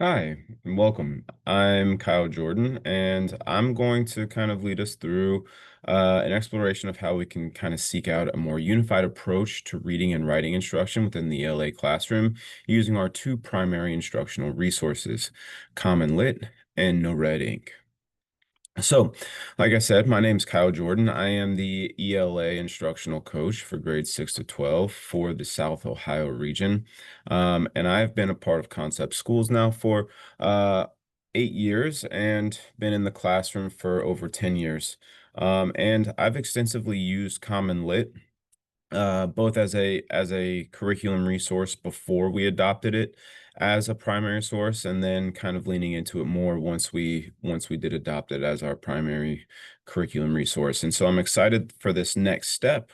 Hi, and welcome. I'm Kyle Jordan, and I'm going to kind of lead us through an exploration of how we can kind of seek out a more unified approach to reading and writing instruction within the ELA classroom using our two primary instructional resources, Common Lit and NoRedInk. So, like I said, my name's Kyle Jordan. I am the ELA instructional coach for grades 6 to 12 for the South Ohio region. And I've been a part of Concept Schools now for 8 years and been in the classroom for over 10 years. And I've extensively used Common Lit both as a curriculum resource before we adopted it as a primary source, and then kind of leaning into it more once we did adopt it as our primary curriculum resource. And so I'm excited for this next step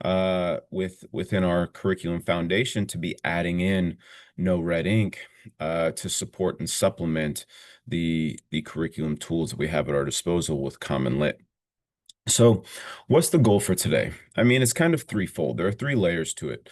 within our curriculum foundation to be adding in No Red Ink to support and supplement the curriculum tools that we have at our disposal with Common Lit. So, what's the goal for today? I mean, it's kind of threefold. There are three layers to it.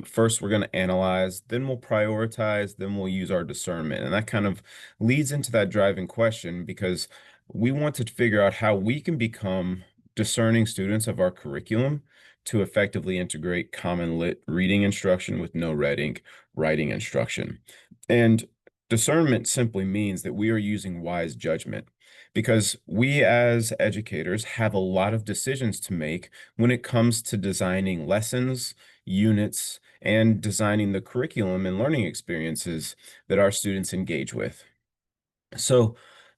First, we're going to analyze, then we'll prioritize, then we'll use our discernment. And that kind of leads into that driving question because we want to figure out how we can become discerning students of our curriculum to effectively integrate Common Lit reading instruction with no red ink writing instruction. And discernment simply means that we are using wise judgment because we as educators have a lot of decisions to make when it comes to designing lessons, units, and designing the curriculum and learning experiences that our students engage with. So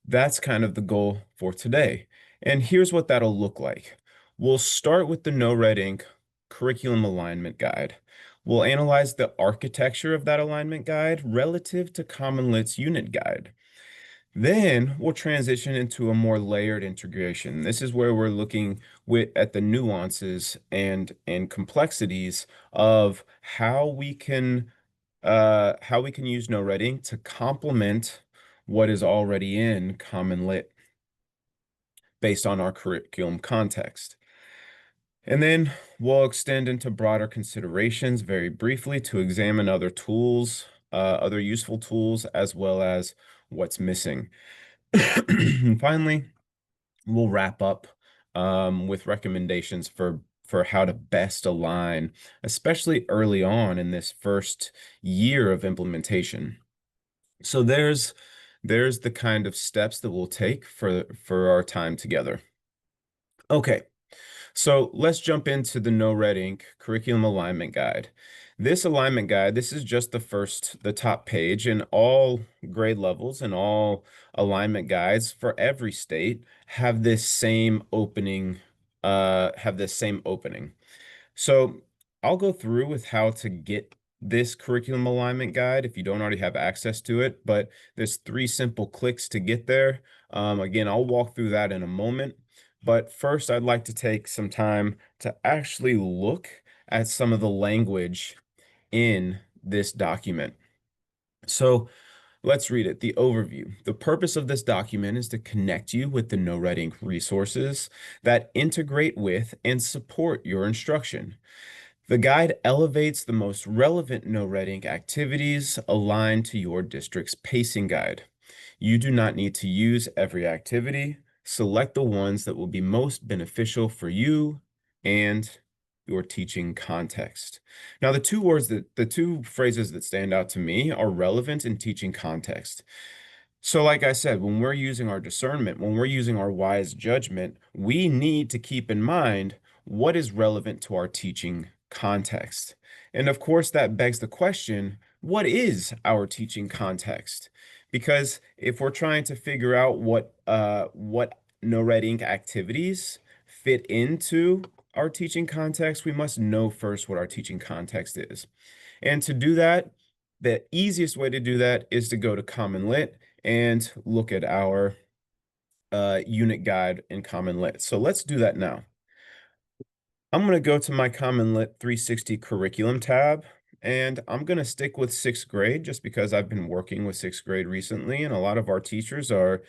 that's kind of the goal for today. And here's what that'll look like. We'll start with the No Red Ink curriculum alignment guide. We'll analyze the architecture of that alignment guide relative to Common Lit's unit guide. Then we'll transition into a more layered integration. This is where we're looking at the nuances and complexities of how we can use NoRedInk to complement what is already in Common Lit based on our curriculum context. And then we'll extend into broader considerations very briefly to examine other tools, other useful tools, as well as what's missing. And finally, we'll wrap up with recommendations for how to best align, especially early on in this first year of implementation. So there's the kind of steps that we'll take for our time together. Okay. So let's jump into the No Red Ink curriculum alignment guide. This alignment guide, this is just the top page, and all grade levels and all alignment guides for every state have this same opening. So I'll go through with how to get this curriculum alignment guide if you don't already have access to it, but there's three simple clicks to get there. Again, I'll walk through that in a moment. But first, I'd like to take some time to actually look at some of the language in this document. So let's read it. The overview. The purpose of this document is to connect you with the NoRedInk resources that integrate with and support your instruction. The guide elevates the most relevant NoRedInk activities aligned to your district's pacing guide. You do not need to use every activity. Select the ones that will be most beneficial for you and your teaching context. Now, the two phrases that stand out to me are relevant in teaching context. So, like I said, when we're using our discernment, when we're using our wise judgment, we need to keep in mind what is relevant to our teaching context. And of course, that begs the question, what is our teaching context? Because if we're trying to figure out what no red ink activities fit into our teaching context, we must know first what our teaching context is. And to do that, the easiest way to do that is to go to Common Lit and look at our unit guide in Common Lit. So let's do that now. I'm going to go to my Common Lit 360 curriculum tab, and I'm going to stick with sixth grade just because I've been working with sixth grade recently, and a lot of our teachers are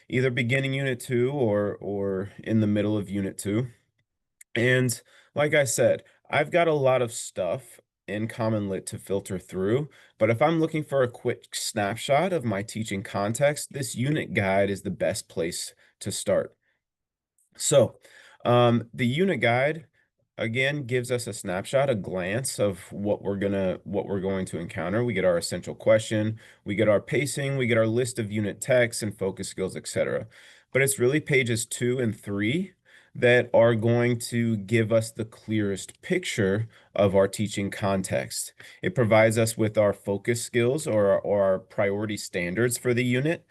either beginning Unit 2 or in the middle of Unit 2. And like I said, I've got a lot of stuff in Common Lit to filter through, but if I'm looking for a quick snapshot of my teaching context, this unit guide is the best place to start. So, the unit guide again gives us a snapshot, a glance of what we're going to encounter. We get our essential question, we get our pacing, we get our list of unit texts and focus skills, etc. But it's really pages 2 and 3 that are going to give us the clearest picture of our teaching context. It provides us with our focus skills or our priority standards for the unit,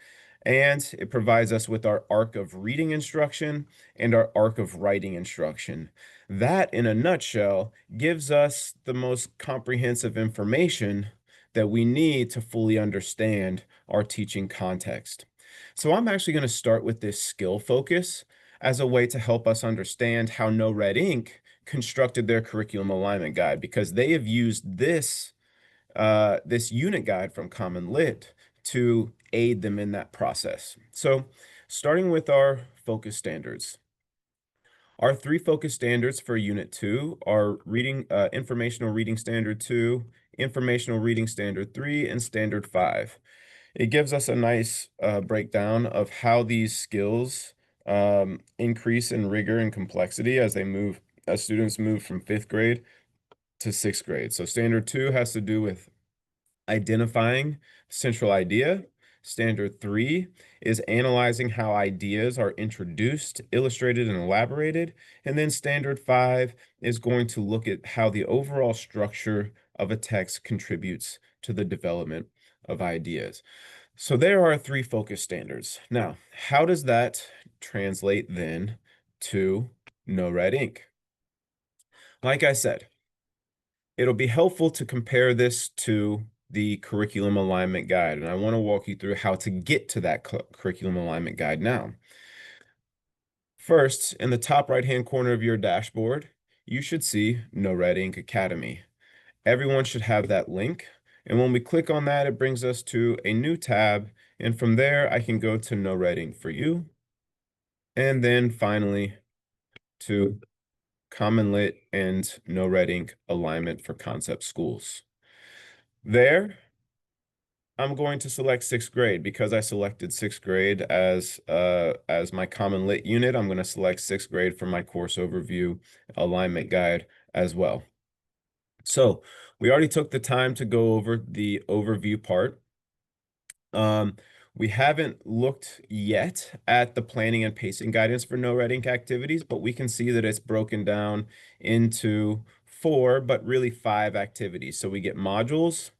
and it provides us with our arc of reading instruction and our arc of writing instruction. That, in a nutshell, gives us the most comprehensive information that we need to fully understand our teaching context. So I'm actually going to start with this skill focus as a way to help us understand how NoRedInk constructed their curriculum alignment guide, because they have used this unit guide from Common Lit to aid them in that process. So starting with our focus standards. Our three focus standards for Unit 2 are Informational Reading Standard 2, Informational Reading Standard 3, and Standard 5. It gives us a nice breakdown of how these skills increase in rigor and complexity as students move from 5th grade to 6th grade. So Standard 2 has to do with identifying central idea. Standard 3 is analyzing how ideas are introduced, illustrated, and elaborated. And then Standard 5 is going to look at how the overall structure of a text contributes to the development of ideas. So there are three focus standards. Now, how does that translate then to NoRedInk? Like I said, it'll be helpful to compare this to the curriculum alignment guide, and I want to walk you through how to get to that curriculum alignment guide now. First, in the top right-hand corner of your dashboard, you should see NoRedInk Academy. Everyone should have that link, and when we click on that, it brings us to a new tab, and from there, I can go to NoRedInk for you, and then finally to Common Lit and NoRedInk Alignment for Concept Schools. There, I'm going to select 6th grade because I selected 6th grade as my Common Lit unit. I'm going to select 6th grade for my course overview alignment guide as well. So we already took the time to go over the overview part. We haven't looked yet at the planning and pacing guidance for NoRedInk activities, but we can see that it's broken down into 4, but really 5 activities. So we get modules,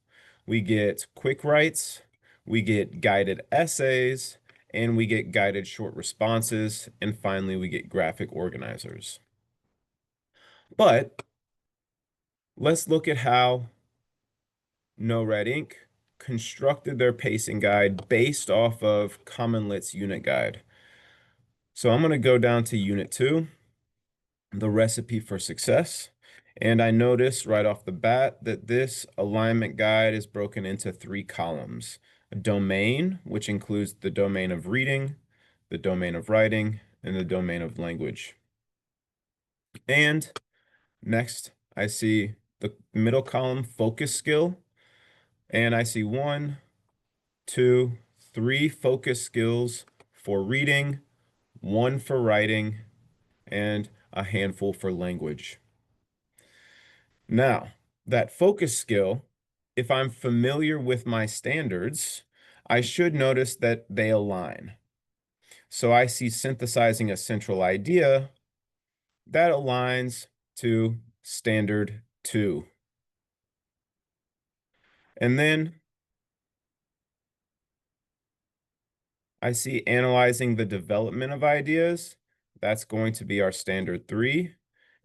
we get quick writes, we get guided essays, and we get guided short responses, and finally we get graphic organizers. But let's look at how NoRedInk constructed their pacing guide based off of Common Lit's unit guide. So I'm going to go down to Unit 2, the recipe for success. And I notice right off the bat that this alignment guide is broken into 3 columns. A domain, which includes the domain of reading, the domain of writing, and the domain of language. And next, I see the middle column, focus skill, and I see 1, 2, 3 focus skills for reading, 1 for writing, and a handful for language. Now, that focus skill, if I'm familiar with my standards, I should notice that they align. So I see synthesizing a central idea that aligns to standard 2. And then I see analyzing the development of ideas. That's going to be our standard 3.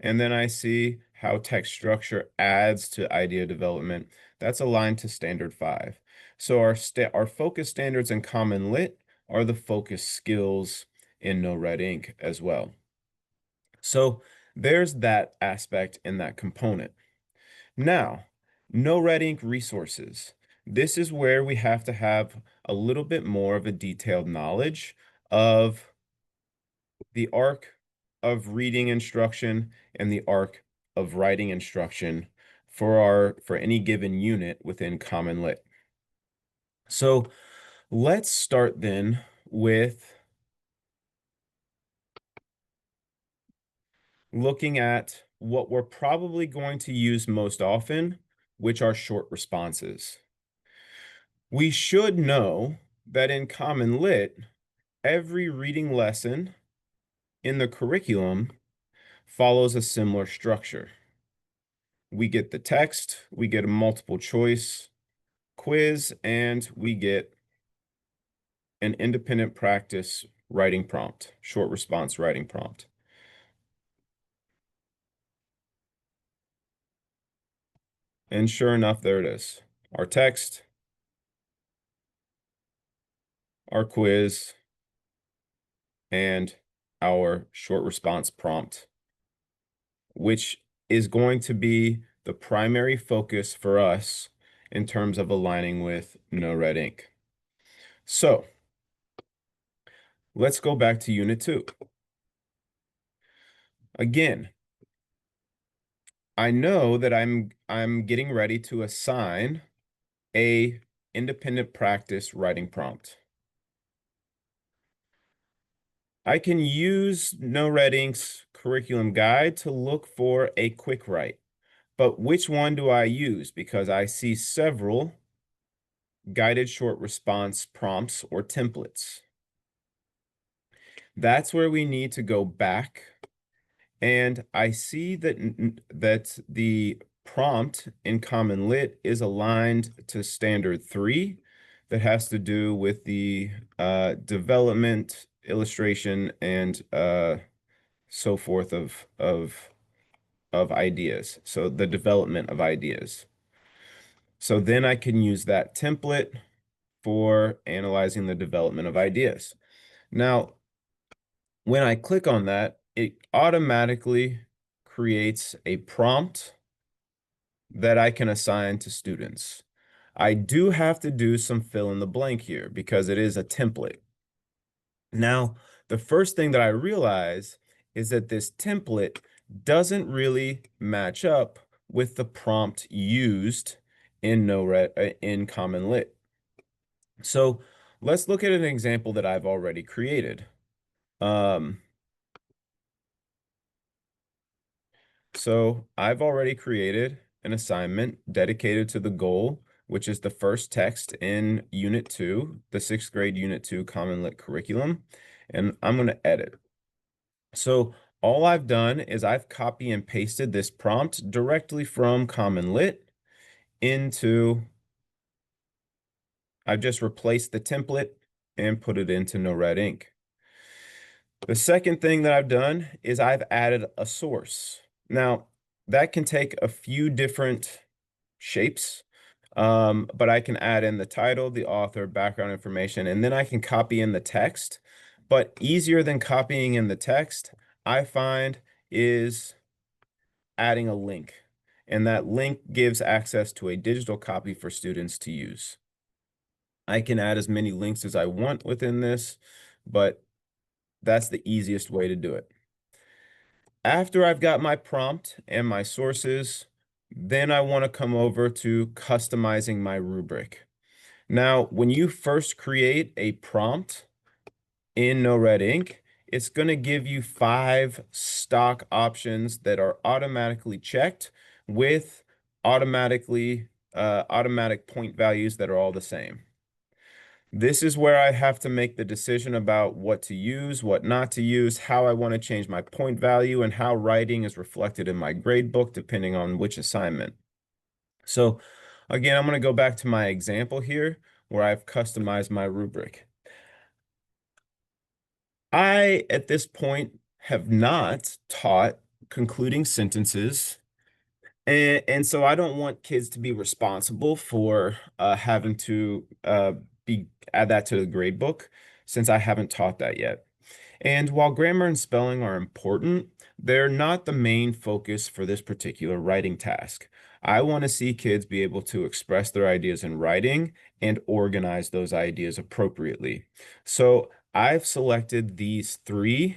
And then I see how text structure adds to idea development. That's aligned to standard 5. So our focus standards in Common Lit are the focus skills in NoRedInk as well. So there's that aspect in that component. Now, NoRedInk resources. This is where we have to have a little bit more of a detailed knowledge of the arc of reading instruction and the arc of writing instruction for any given unit within Common Lit. So let's start then with looking at what we're probably going to use most often, which are short responses. We should know that in Common Lit, every reading lesson in the curriculum follows a similar structure. We get the text, we get a multiple choice quiz, and we get an independent practice writing prompt, short response writing prompt. And sure enough, there it is. Our text, our quiz, and our short response prompt, which is going to be the primary focus for us in terms of aligning with NoRedInk. So let's go back to Unit 2. Again, I know that I'm getting ready to assign a independent practice writing prompt. I can use NoRedInk's curriculum guide to look for a quick write, but which one do I use? Because I see several guided short response prompts or templates. That's where we need to go back, and I see that the prompt in Common Lit is aligned to Standard 3 that has to do with the development, illustration, and so forth of ideas. So the development of ideas. So then I can use that template for analyzing the development of ideas. Now, when I click on that, it automatically creates a prompt that I can assign to students. I do have to do some fill in the blank here because it is a template. Now, the first thing that I realize is that this template doesn't really match up with the prompt used in in Common Lit. So let's look at an example that I've already created. So I've already created an assignment dedicated to the goal, which is the first text in Unit 2, the 6th grade Unit 2 Common Lit curriculum, and I'm going to edit. So all I've done is I've copy and pasted this prompt directly from Common Lit into, I've just replaced the template and put it into NoRedInk. The second thing that I've done is I've added a source. Now, that can take a few different shapes, but I can add in the title, the author, background information, and then I can copy in the text. But easier than copying in the text, I find, is adding a link. And that link gives access to a digital copy for students to use. I can add as many links as I want within this, but that's the easiest way to do it. After I've got my prompt and my sources, then I want to come over to customizing my rubric. Now, when you first create a prompt in NoRedInk, it's going to give you 5 stock options that are automatically checked with automatic point values that are all the same. This is where I have to make the decision about what to use, what not to use, how I want to change my point value, and how writing is reflected in my grade book, depending on which assignment. So again, I'm going to go back to my example here where I've customized my rubric. I, at this point, have not taught concluding sentences. And so I don't want kids to be responsible for having to add that to the grade book since I haven't taught that yet. And while grammar and spelling are important, they're not the main focus for this particular writing task. I want to see kids be able to express their ideas in writing and organize those ideas appropriately. So I've selected these 3,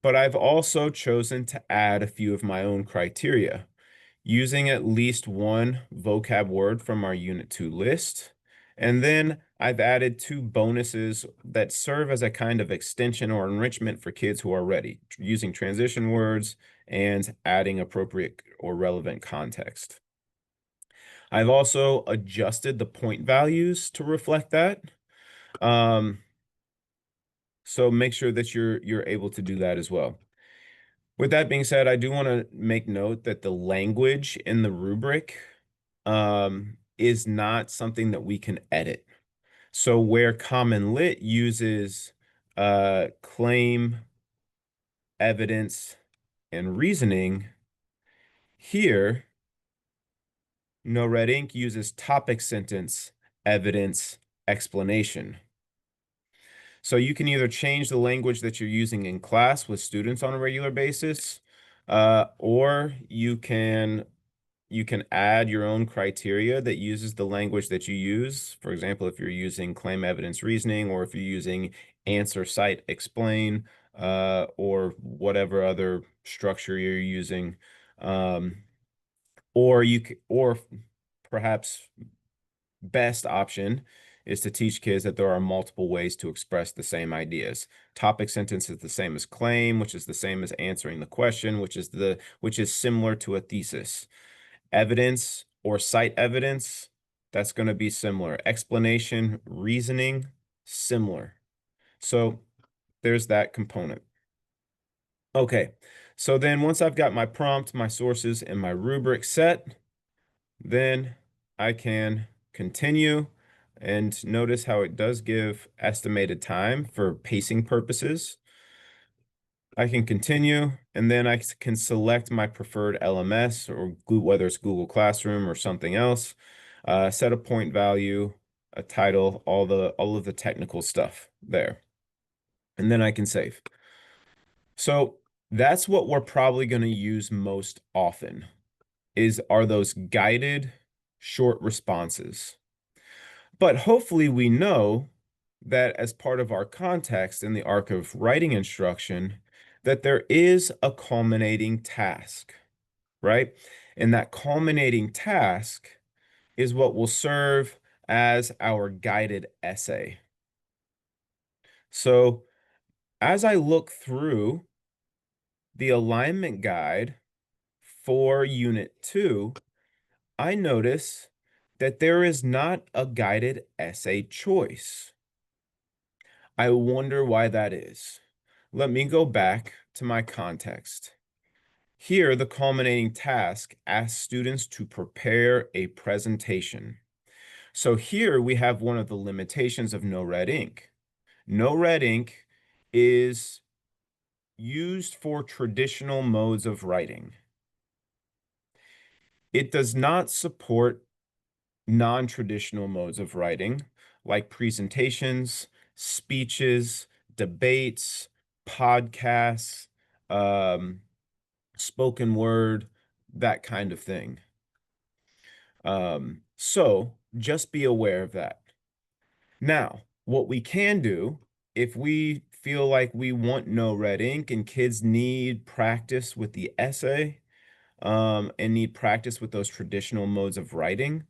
but I've also chosen to add a few of my own criteria. using at least one vocab word from our Unit 2 list. And then I've added two bonuses that serve as a kind of extension or enrichment for kids who are ready, using transition words and adding appropriate or relevant context. I've also adjusted the point values to reflect that. Um, so make sure that you're able to do that as well. With that being said, I do want to make note that the language in the rubric is not something that we can edit. So where Common Lit uses claim, evidence, and reasoning, here NoRedInk uses topic sentence, evidence, explanation. So you can either change the language that you're using in class with students on a regular basis, or you can add your own criteria that uses the language that you use. For example, if you're using claim, evidence, reasoning, or if you're using answer, cite, explain, or whatever other structure you're using, um, or perhaps best option is to teach kids that there are multiple ways to express the same ideas. Topic sentence is the same as claim, which is the same as answering the question, which is similar to a thesis. Evidence or cite evidence, that's going to be similar. Explanation, reasoning, similar. So there's that component. Okay, so then once I've got my prompt, my sources, and my rubric set, then I can continue, and notice how it does give estimated time for pacing purposes. I can continue, and then I can select my preferred LMS, or whether it's Google Classroom or something else, set a point value, a title, all of the technical stuff there. And then I can save. So that's what we're probably going to use most often are those guided short responses. But hopefully we know that as part of our context in the arc of writing instruction, that there is a culminating task, right? And that culminating task is what will serve as our guided essay. So as I look through the alignment guide for Unit 2, I notice that there is not a guided essay choice. I wonder why that is. Let me go back to my context. Here, the culminating task asks students to prepare a presentation. So here we have one of the limitations of NoRedInk. NoRedInk is used for traditional modes of writing. It does not support non-traditional modes of writing like presentations, speeches, debates, podcasts, spoken word, that kind of thing. So just be aware of that. Now, what we can do, if we feel like we want NoRedInk and kids need practice with the essay, and need practice with those traditional modes of writing,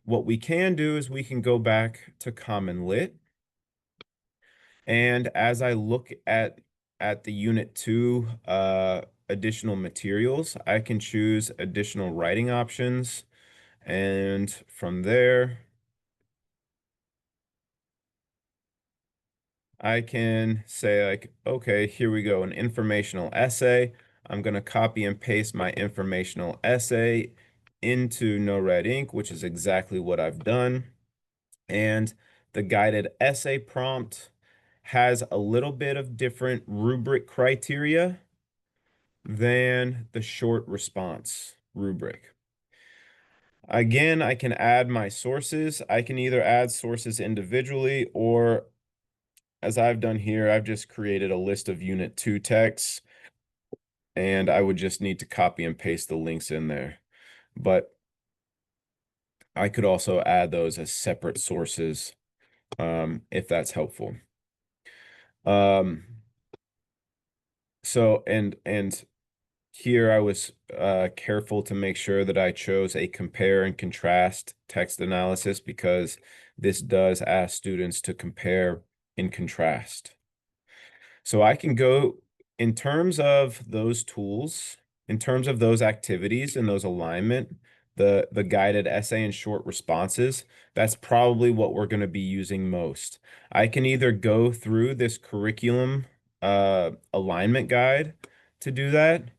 what we can do is we can go back to Common Lit. And as I look at the Unit 2 additional materials, I can choose additional writing options. And from there, I can say like, okay, here we go, an informational essay. I'm going to copy and paste my informational essay into NoRedInk, which is exactly what I've done. And the guided essay prompt has a little bit of different rubric criteria than the short response rubric. Again, I can add my sources. I can either add sources individually, or as I've done here, I've just created a list of Unit 2 texts, and I would just need to copy and paste the links in there. But I could also add those as separate sources, if that's helpful. So, and Here I was careful to make sure that I chose a compare and contrast text analysis because this does ask students to compare and contrast. So I can go in terms of those tools, in terms of those activities and those alignment, the guided essay and short responses, that's probably what we're going to be using most. I can either go through this curriculum alignment guide to do that,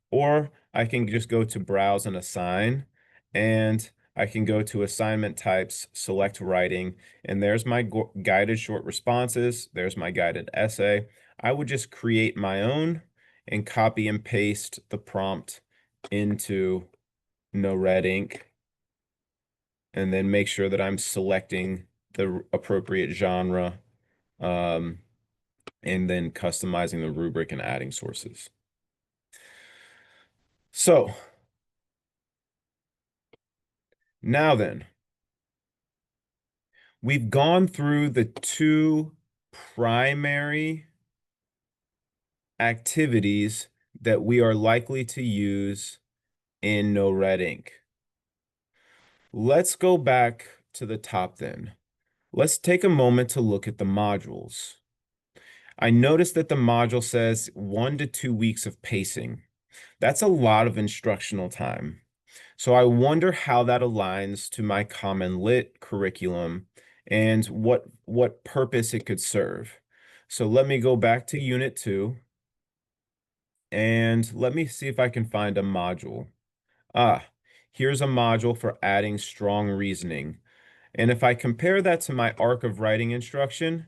or I can just go to browse and assign, and I can go to assignment types, select writing, and there's my guided short responses. There's my guided essay. I would just create my own and copy and paste the prompt into NoRedInk, and then make sure that I'm selecting the appropriate genre, um, and then customizing the rubric and adding sources. So now then, we've gone through the two primary activities that we are likely to use in NoRedInk. Let's go back to the top then. Let's take a moment to look at the modules. I noticed that the module says 1 to 2 weeks of pacing. That's a lot of instructional time. So I wonder how that aligns to my Common Lit curriculum and what purpose it could serve. So let me go back to Unit 2 and let me see if I can find a module. Ah, here's a module for adding strong reasoning. And if I compare that to my arc of writing instruction,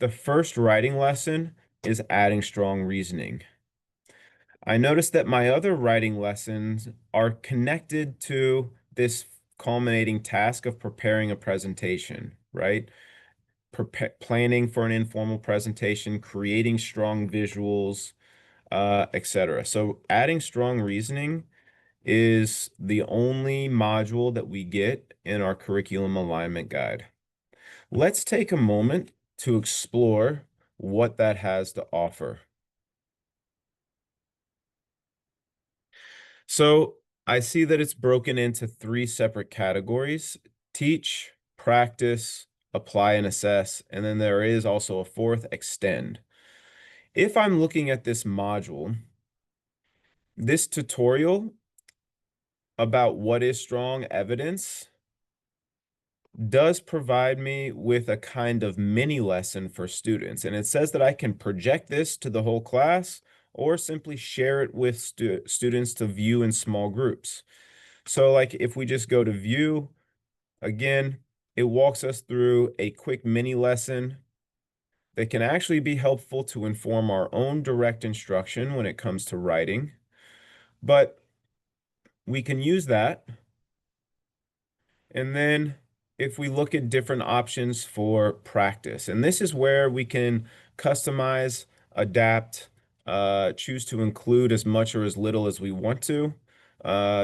the first writing lesson is adding strong reasoning. I noticed that my other writing lessons are connected to this culminating task of preparing a presentation, right? Planning for an informal presentation, creating strong visuals, etc. So adding strong reasoning is the only module that we get in our curriculum alignment guide. Let's take a moment to explore what that has to offer. So I see that it's broken into 3 separate categories: teach, practice, apply and assess, and then there is also a fourth, extend. If I'm looking at this module, this tutorial about what is strong evidence does provide me with a kind of mini lesson for students. And it says that I can project this to the whole class or simply share it with students to view in small groups. So like if we just go to view, again, it walks us through a quick mini lesson that can actually be helpful to inform our own direct instruction when it comes to writing. But we can use that. And then if we look at different options for practice, and this is where we can customize, adapt, choose to include as much or as little as we want to,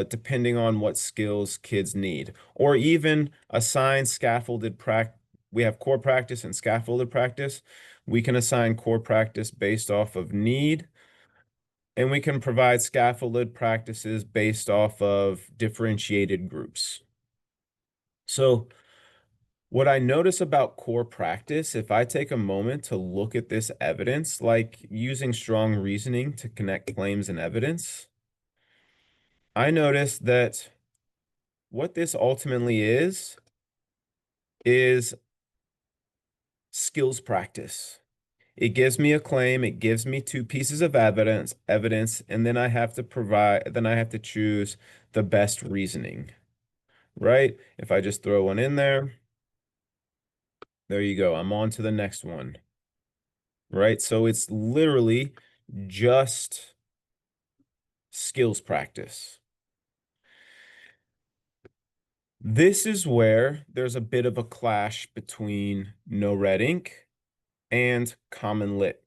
depending on what skills kids need, or even assign scaffolded practice. We have core practice and scaffolded practice. We can assign core practice based off of need, and we can provide scaffolded practices based off of differentiated groups. So what I notice about core practice, if I take a moment to look at this evidence, like using strong reasoning to connect claims and evidence, I notice that what this ultimately is skills practice. It gives me a claim, it gives me 2 pieces of evidence, and then I have to choose the best reasoning, right? If I just throw one in there, there you go. I'm on to the next one, right? So it's literally just skills practice. This is where there's a bit of a clash between NoRedInk and Common Lit.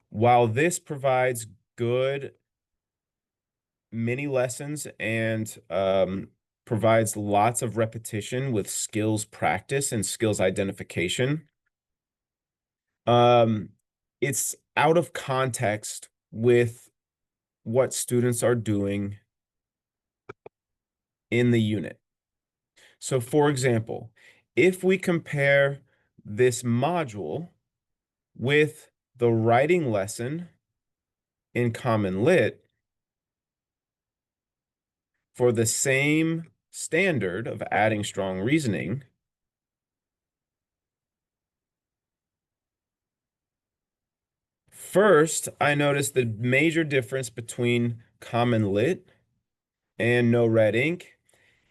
While this provides good mini lessons and provides lots of repetition with skills practice and skills identification, it's out of context with what students are doing in the unit. So for example, if we compare this module with the writing lesson in Common Lit for the same standard of adding strong reasoning, first, I noticed the major difference between Common Lit and NoRedInk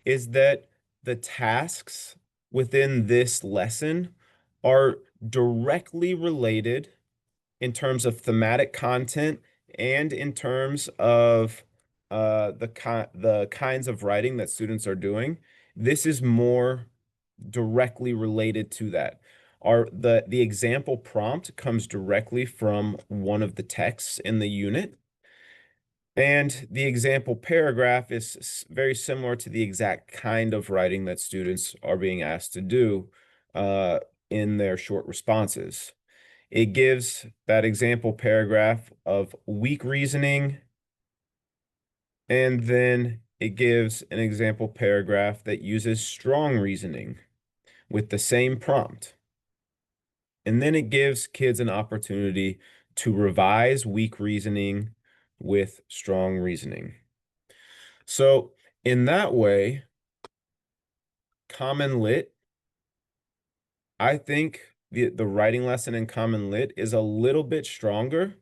is that the tasks within this lesson are directly related in terms of thematic content and in terms of the kinds of writing that students are doing. This is more directly related to that. The example prompt comes directly from one of the texts in the unit. And the example paragraph is very similar to the exact kind of writing that students are being asked to do uh, in their short responses. It gives that example paragraph of weak reasoning, and then it gives an example paragraph that uses strong reasoning with the same prompt. And then it gives kids an opportunity to revise weak reasoning with strong reasoning. So in that way, Common Lit, I think the writing lesson in Common Lit is a little bit stronger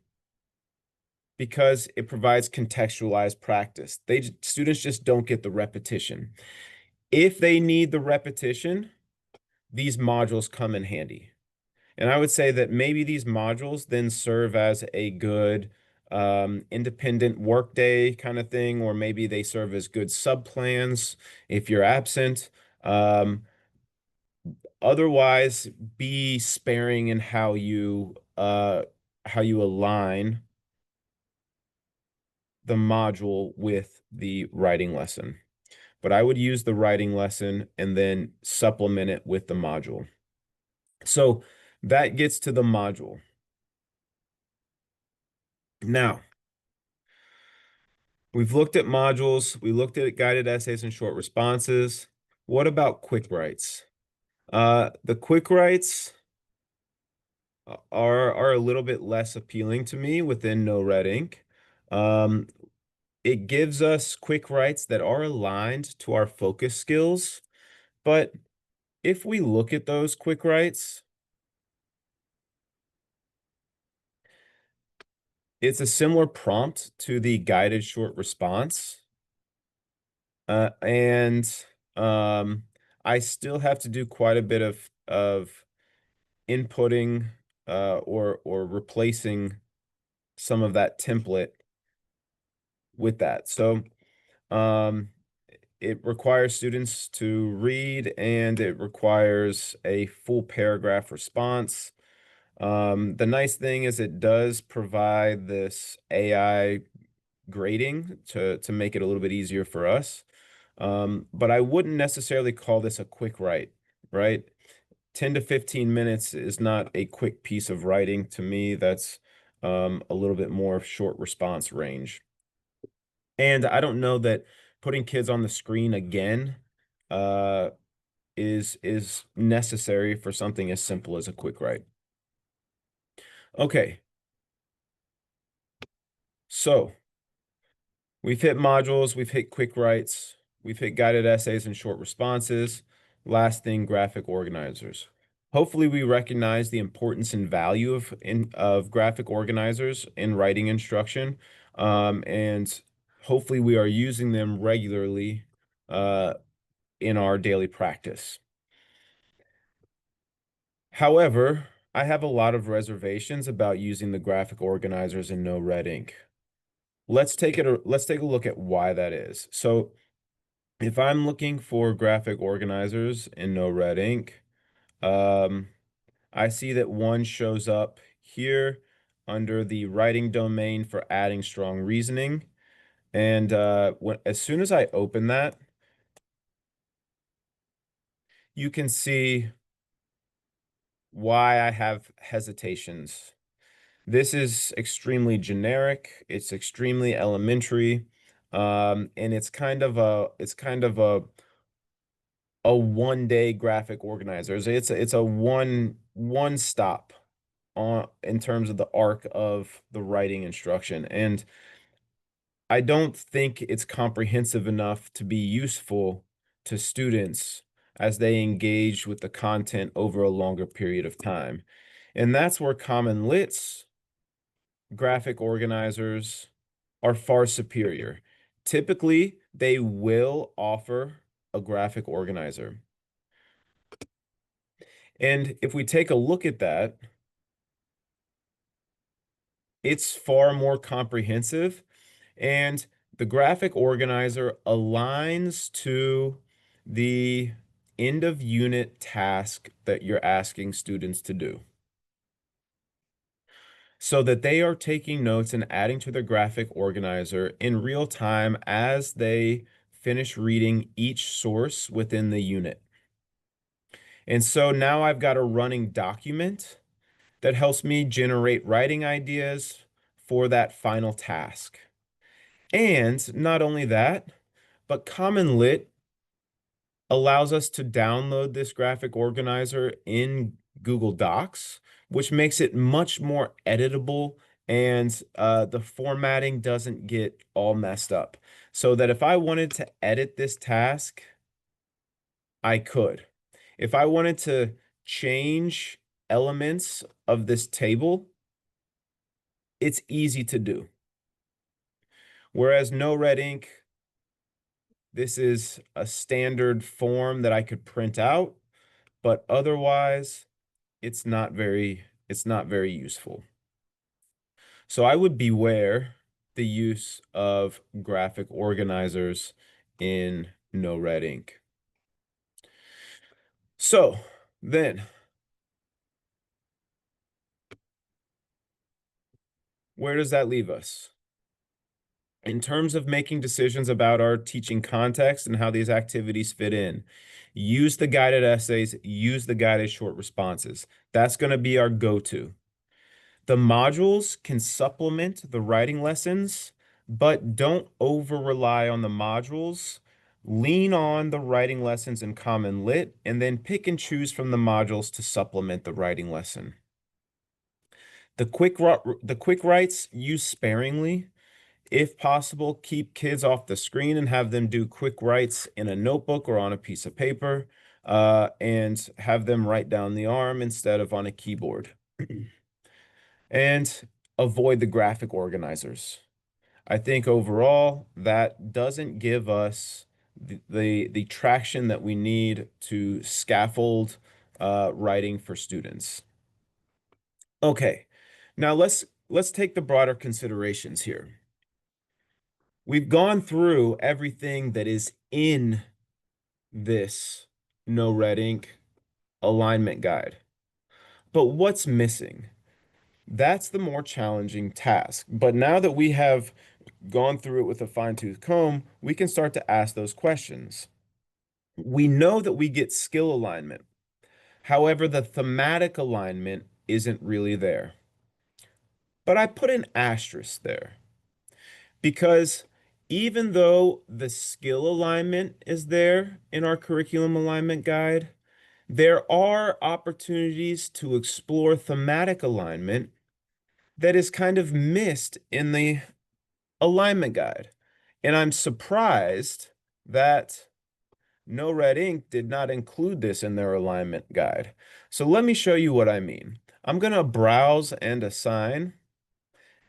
because it provides contextualized practice. Students just don't get the repetition. If they need the repetition, these modules come in handy. And I would say that maybe these modules then serve as a good independent workday kind of thing, or maybe they serve as good subplans if you're absent. Um, Otherwise, be sparing in how you align the module with the writing lesson. But I would use the writing lesson and then supplement it with the module. So that gets to the module. Now, we've looked at modules, we looked at guided essays and short responses. What about quick writes? The quick writes are a little bit less appealing to me within NoRedInk. Um, it gives us quick writes that are aligned to our focus skills, but if we look at those quick writes, it's a similar prompt to the guided short response. And I still have to do quite a bit of inputting or replacing some of that template with that. So um, it requires students to read and it requires a full paragraph response. The nice thing is it does provide this AI grading to make it a little bit easier for us. But I wouldn't necessarily call this a quick write, right? 10 to 15 minutes is not a quick piece of writing to me. That's a little bit more short response range. And I don't know that putting kids on the screen again uh, is necessary for something as simple as a quick write. Okay, so we've hit modules, we've hit quick writes, we've hit guided essays and short responses. Last thing, graphic organizers. Hopefully we recognize the importance and value of graphic organizers in writing instruction. And hopefully we are using them regularly in our daily practice. However, I have a lot of reservations about using the graphic organizers in NoRedInk. Let's take a look at why that is. So if I'm looking for graphic organizers in NoRedInk, um, I see that one shows up here under the writing domain for adding strong reasoning. And as soon as I open that, you can see why I have hesitations. This is extremely generic. It's extremely elementary. And it's kind of a one day graphic organizer. It's a one stop on in terms of the arc of the writing instruction. And I don't think it's comprehensive enough to be useful to students as they engage with the content over a longer period of time. And that's where Common Lit's graphic organizers are far superior. Typically, they will offer a graphic organizer. And if we take a look at that, it's far more comprehensive, and the graphic organizer aligns to the end of unit task that you're asking students to do, so that they are taking notes and adding to their graphic organizer in real time as they finish reading each source within the unit. And so now I've got a running document that helps me generate writing ideas for that final task. And not only that, but Common Lit allows us to download this graphic organizer in Google Docs, which makes it much more editable, and the formatting doesn't get all messed up. So that if I wanted to edit this task, I could. If I wanted to change elements of this table, it's easy to do. Whereas NoRedInk, this is a standard form that I could print out, but otherwise it's not very useful. So I would beware the use of graphic organizers in NoRedInk. So then, where does that leave us? In terms of making decisions about our teaching context and how these activities fit in, use the guided essays, use the guided short responses. That's going to be our go-to. The modules can supplement the writing lessons, but don't over rely on the modules. Lean on the writing lessons in Common Lit, and then pick and choose from the modules to supplement the writing lesson. The quick writes, use sparingly. If possible, keep kids off the screen and have them do quick writes in a notebook or on a piece of paper, and have them write down the arm instead of on a keyboard. And avoid the graphic organizers. I think overall that doesn't give us the traction that we need to scaffold writing for students. Okay, now let's take the broader considerations here. We've gone through everything that is in this NoRedInk alignment guide. But what's missing? That's the more challenging task. But now that we have gone through it with a fine-tooth comb, we can start to ask those questions. We know that we get skill alignment. However, the thematic alignment isn't really there. But I put an asterisk there because even though the skill alignment is there in our curriculum alignment guide, there are opportunities to explore thematic alignment that is kind of missed in the alignment guide. And I'm surprised that NoRedInk did not include this in their alignment guide. So let me show you what I mean. I'm going to browse and assign,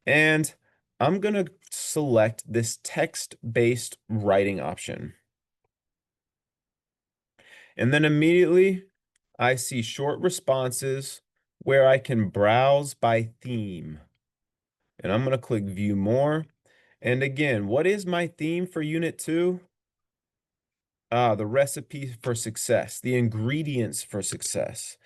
and I'm going to select this text-based writing option. And then immediately I see short responses where I can browse by theme. And I'm going to click View More. And again, what is my theme for Unit 2? The recipe for success, the ingredients for success.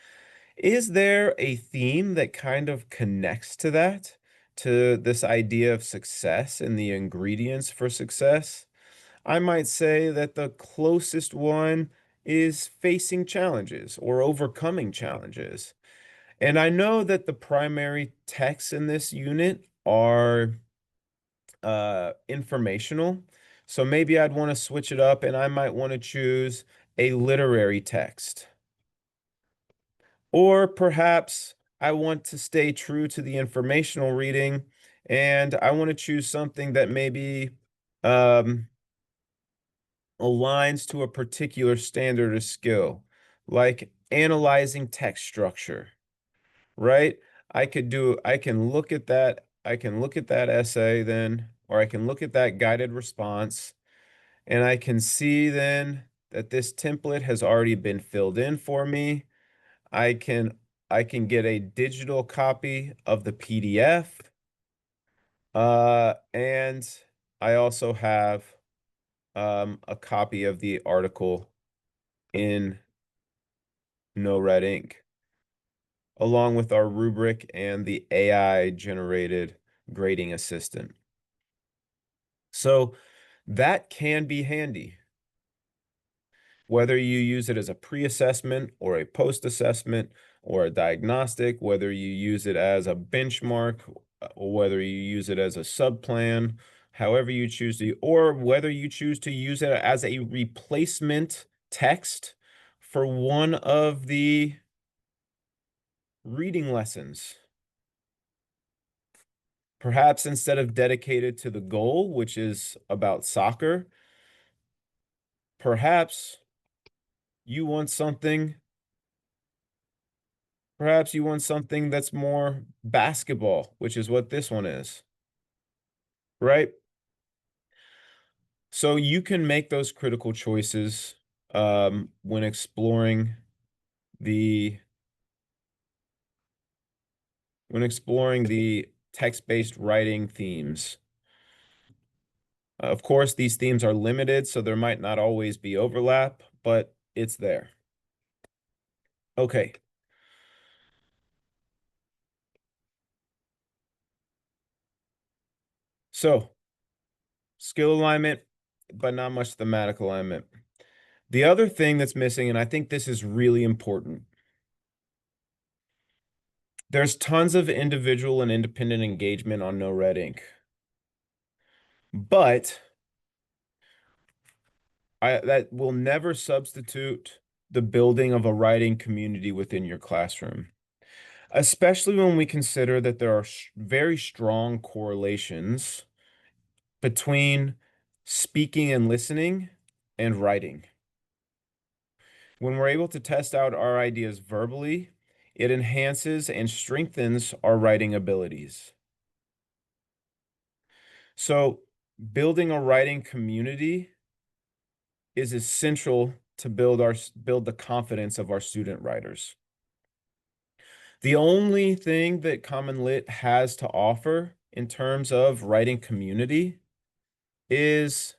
Is there a theme that kind of connects to that, to this idea of success and the ingredients for success? I might say that the closest one is facing challenges or overcoming challenges. And I know that the primary texts in this unit are informational. So maybe I'd want to switch it up and I might want to choose a literary text. Or perhaps I want to stay true to the informational reading and I want to choose something that maybe um, aligns to a particular standard or skill, like analyzing text structure, right? I can look at that essay then, or I can look at that guided response, and I can see then that this template has already been filled in for me. I can I can get a digital copy of the PDF, and I also have a copy of the article in NoRedInk, along with our rubric and the AI generated grading assistant. So that can be handy, whether you use it as a pre-assessment or a post-assessment or a diagnostic, whether you use it as a benchmark or whether you use it as a subplan, however you choose to, or whether you choose to use it as a replacement text for one of the reading lessons. Perhaps instead of dedicated to the goal, which is about soccer, perhaps you want something, perhaps you want something that's more basketball, which is what this one is, right? So you can make those critical choices when exploring the text-based writing themes. Of course, these themes are limited, so there might not always be overlap, but it's there. Okay. So skill alignment, but not much thematic alignment. The other thing that's missing, and I think this is really important, there's tons of individual and independent engagement on NoRedInk, but that will never substitute the building of a writing community within your classroom, especially when we consider that there are very strong correlations between speaking and listening and writing. When we're able to test out our ideas verbally, it enhances and strengthens our writing abilities. So, building a writing community is essential to build the confidence of our student writers. The only thing that Common Lit has to offer in terms of writing community is,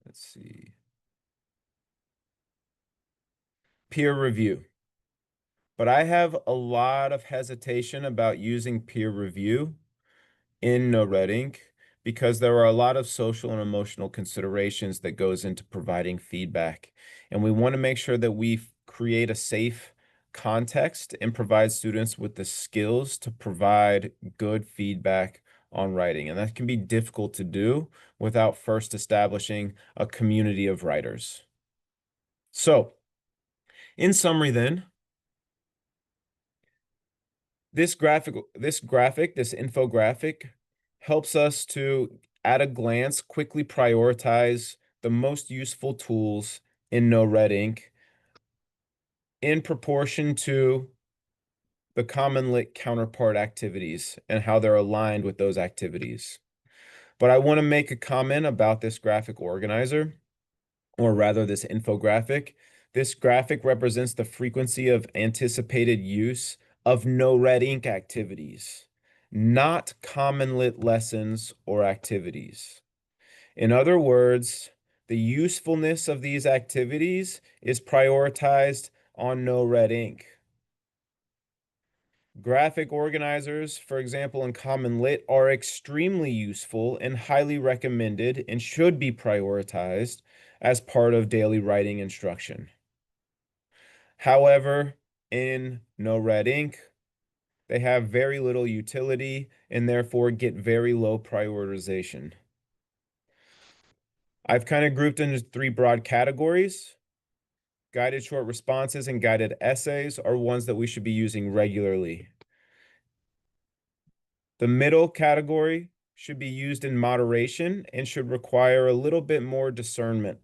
let's see, peer review. But I have a lot of hesitation about using peer review in NoRedInk because there are a lot of social and emotional considerations that goes into providing feedback. And we want to make sure that we create a safe context and provide students with the skills to provide good feedback on writing. And that can be difficult to do without first establishing a community of writers. So, in summary then, this infographic helps us to, at a glance, quickly prioritize the most useful tools in NoRedInk in proportion to the Common Lit counterpart activities and how they're aligned with those activities. But I want to make a comment about this graphic organizer, or rather this infographic. This graphic represents the frequency of anticipated use of NoRedInk activities, not Common Lit lessons or activities. In other words, the usefulness of these activities is prioritized on NoRedInk. Graphic organizers, for example, in Common Lit, are extremely useful and highly recommended and should be prioritized as part of daily writing instruction. However, in NoRedInk. They have very little utility and therefore get very low prioritization. I've kind of grouped into three broad categories. Guided short responses and guided essays are ones that we should be using regularly. The middle category should be used in moderation and should require a little bit more discernment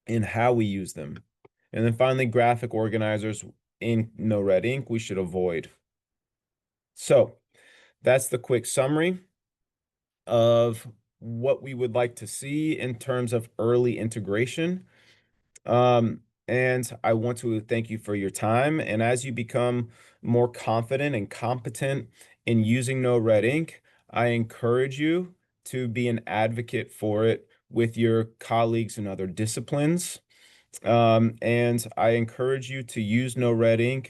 in how we use them. And then finally, graphic organizers in NoRedInk we should avoid. So that's the quick summary of what we would like to see in terms of early integration. And I want to thank you for your time. And as you become more confident and competent in using NoRedInk, I encourage you to be an advocate for it with your colleagues in other disciplines. And I encourage you to use NoRedInk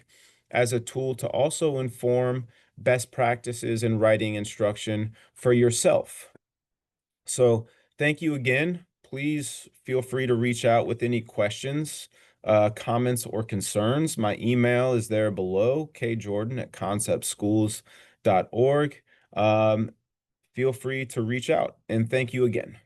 as a tool to also inform best practices in writing instruction for yourself. So thank you again. Please feel free to reach out with any questions, comments, or concerns. My email is there below, kjordan@conceptschools.org. Feel free to reach out, and thank you again.